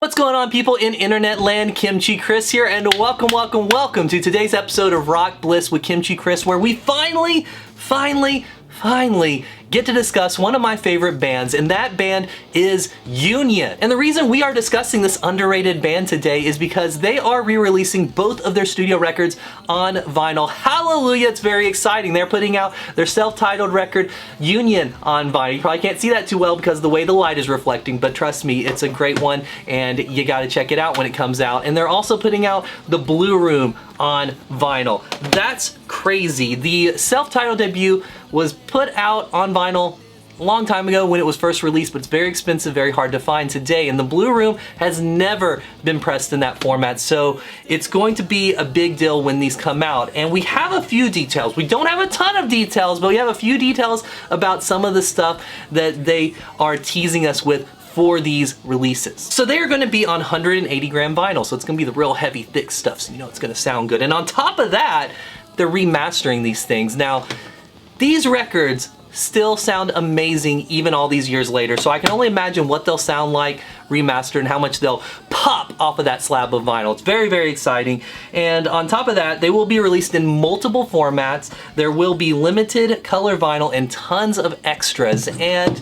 What's going on, people in internet land? Kimchi Chris here, and welcome to today's episode of Rock Bliss with Kimchi Chris, where we finally get to discuss one of my favorite bands, and that band is Union. And the reason we are discussing this underrated band today is because they are re-releasing both of their studio records on vinyl. Hallelujah, it's very exciting. They're putting out their self-titled record, Union, on vinyl. You probably can't see that too well because of the way the light is reflecting, but trust me, it's a great one, and you gotta check it out when it comes out. And they're also putting out the Blue Room on vinyl. That's crazy. The self-titled debut was put out on vinyl a long time ago when it was first released, but it's very expensive, very hard to find today, and the Blue Room has never been pressed in that format, so it's going to be a big deal when these come out. And we have a few details. We don't have a ton of details, but we have a few details about some of the stuff that they are teasing us with for these releases. So they are going to be on 180 gram vinyl, so it's going to be the real heavy, thick stuff, so you know it's going to sound good. And on top of that, they're remastering these things. Now, these records still sound amazing even all these years later, so I can only imagine what they'll sound like remastered and how much they'll pop off of that slab of vinyl. It's very, very exciting. And on top of that, they will be released in multiple formats. There will be limited color vinyl and tons of extras, and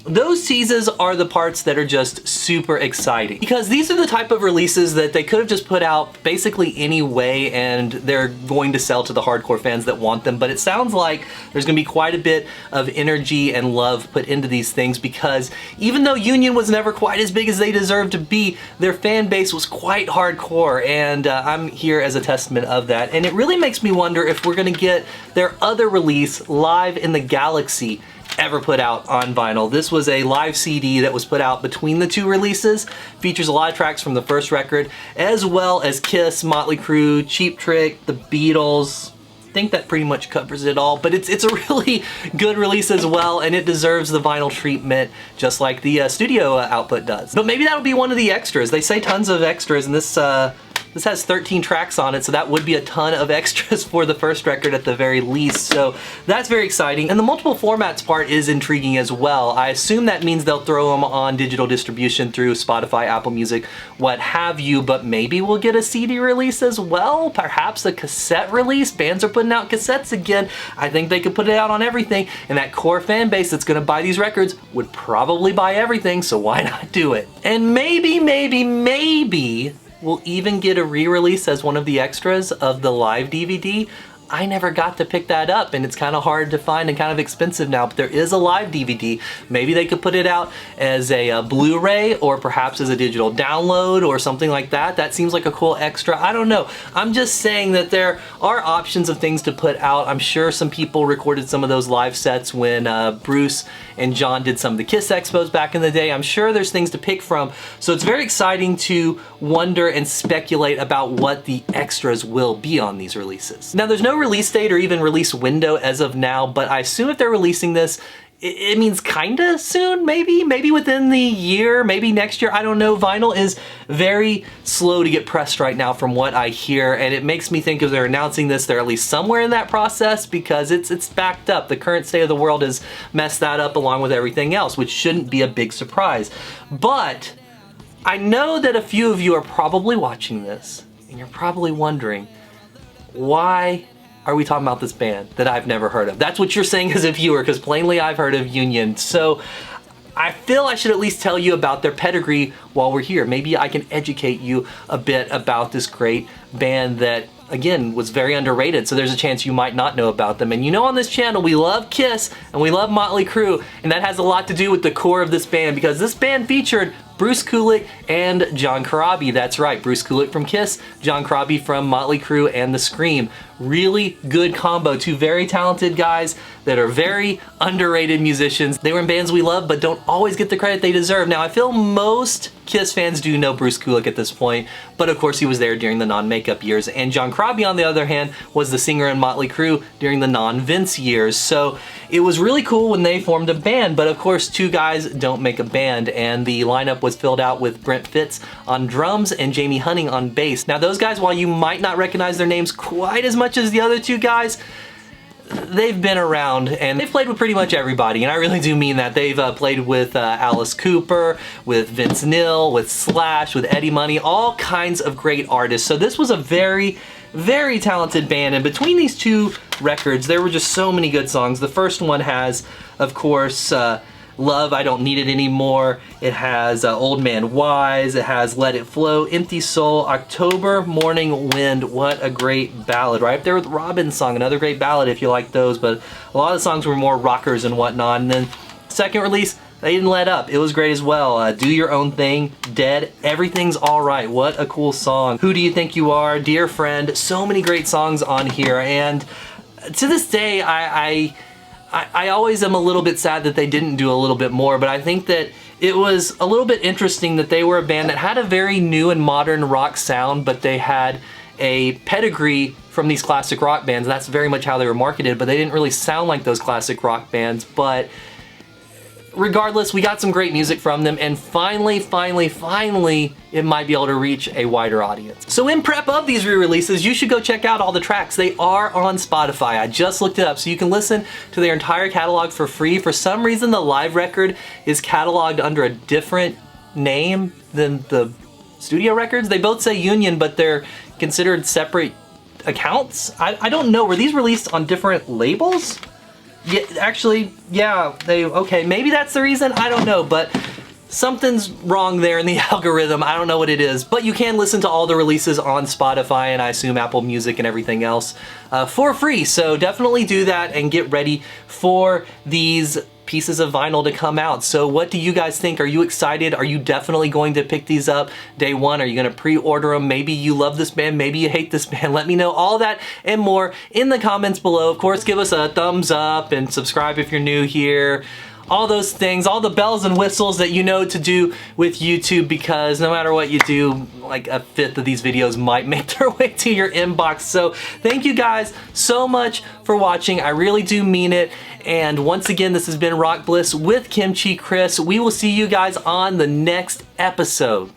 those teases are the parts that are just super exciting, because these are the type of releases that they could have just put out basically any way and they're going to sell to the hardcore fans that want them. But it sounds like there's going to be quite a bit of energy and love put into these things, because even though Union was never quite as big as they deserved to be, their fan base was quite hardcore, and I'm here as a testament of that. And it really makes me wonder if we're going to get their other release, Live in the Galaxy, ever put out on vinyl. This was a live CD that was put out between the two releases. Features a lot of tracks from the first record, as well as Kiss, Motley Crue, Cheap Trick, The Beatles. I think that pretty much covers it all, but it's a really good release as well, and it deserves the vinyl treatment just like the studio output does. But maybe that'll be one of the extras. They say tons of extras, and this has 13 tracks on it, so that would be a ton of extras for the first record at the very least. So that's very exciting. And the multiple formats part is intriguing as well. I assume that means they'll throw them on digital distribution through Spotify, Apple Music, what have you, but maybe we'll get a CD release as well, perhaps a cassette release. Bands are putting out cassettes again. I think they could put it out on everything, and that core fan base that's gonna buy these records would probably buy everything, so why not do it? And maybe we'll even get a re-release as one of the extras of the live DVD. I never got to pick that up, and it's kind of hard to find and kind of expensive now, but there is a live DVD. Maybe they could put it out as a Blu-ray, or perhaps as a digital download or something like that. That seems like a cool extra. I don't know. I'm just saying that there are options of things to put out. I'm sure some people recorded some of those live sets when Bruce and John did some of the Kiss Expos back in the day. I'm sure there's things to pick from. So it's very exciting to wonder and speculate about what the extras will be on these releases. Now, there's no release date or even release window as of now, but I assume if they're releasing this, it means kinda soon, maybe within the year, maybe next year, I don't know. Vinyl is very slow to get pressed right now from what I hear, and it makes me think if they're announcing this, they're at least somewhere in that process, because it's backed up. The current state of the world has messed that up along with everything else, which shouldn't be a big surprise. But I know that a few of you are probably watching this, and you're probably wondering, why are we talking about this band that I've never heard of? That's what you're saying as a viewer, because plainly I've heard of Union. So I feel I should at least tell you about their pedigree while we're here. Maybe I can educate you a bit about this great band that, again, was very underrated, so there's a chance you might not know about them. And you know, on this channel, we love Kiss and we love Motley Crue, and that has a lot to do with the core of this band, because this band featured Bruce Kulick and John Corabi. That's right, Bruce Kulick from Kiss, John Corabi from Motley Crue and The Scream. Really good combo. Two very talented guys that are very underrated musicians. They were in bands we love, but don't always get the credit they deserve. Now, I feel most Kiss fans do know Bruce Kulick at this point, but of course he was there during the non-makeup years. And John Corabi, on the other hand, was the singer in Motley Crue during the non-Vince years. So it was really cool when they formed a band, but of course two guys don't make a band, and the lineup was filled out with Brent Fitz on drums and Jamie Hunting on bass. Now, those guys, while you might not recognize their names quite as much as the other two guys, they've been around and they've played with pretty much everybody, and I really do mean that. They've played with Alice Cooper, with Vince Neil, with Slash, with Eddie Money, all kinds of great artists. So this was a very, very talented band, and between these two records there were just so many good songs. The first one has, of course, Love, I Don't Need It Anymore. It has Old Man Wise. It has Let It Flow, Empty Soul, October, Morning Wind. What a great ballad, right up there with Robin's song, another great ballad if you like those, but a lot of the songs were more rockers and whatnot. And then second release, They Didn't Let Up. It was great as well. Do Your Own Thing, Dead, Everything's Alright. What a cool song. Who Do You Think You Are, Dear Friend. So many great songs on here, and to this day I always am a little bit sad that they didn't do a little bit more, but I think that it was a little bit interesting that they were a band that had a very new and modern rock sound, but they had a pedigree from these classic rock bands. That's very much how they were marketed, but they didn't really sound like those classic rock bands. But regardless, we got some great music from them, and finally, it might be able to reach a wider audience. So in prep of these re-releases, you should go check out all the tracks. They are on Spotify. I just looked it up, so you can listen to their entire catalog for free. For some reason, the live record is cataloged under a different name than the studio records. They both say Union, but they're considered separate accounts. I don't know. Were these released on different labels? Yeah, actually, yeah, okay, maybe that's the reason, I don't know, but something's wrong there in the algorithm. I don't know what it is, but you can listen to all the releases on Spotify and I assume Apple Music and everything else for free, so definitely do that and get ready for these pieces of vinyl to come out. So what do you guys think? Are you excited? Are you definitely going to pick these up day one? Are you going to pre-order them? Maybe you love this band, maybe you hate this band. Let me know all that and more in the comments below. Of course, give us a thumbs up and subscribe if you're new here. All those things, all the bells and whistles that you know to do with YouTube, because no matter what you do, like a fifth of these videos might make their way to your inbox. So thank you guys so much for watching. I really do mean it. And once again, this has been Rock Bliss with Kimchi Chris. We will see you guys on the next episode.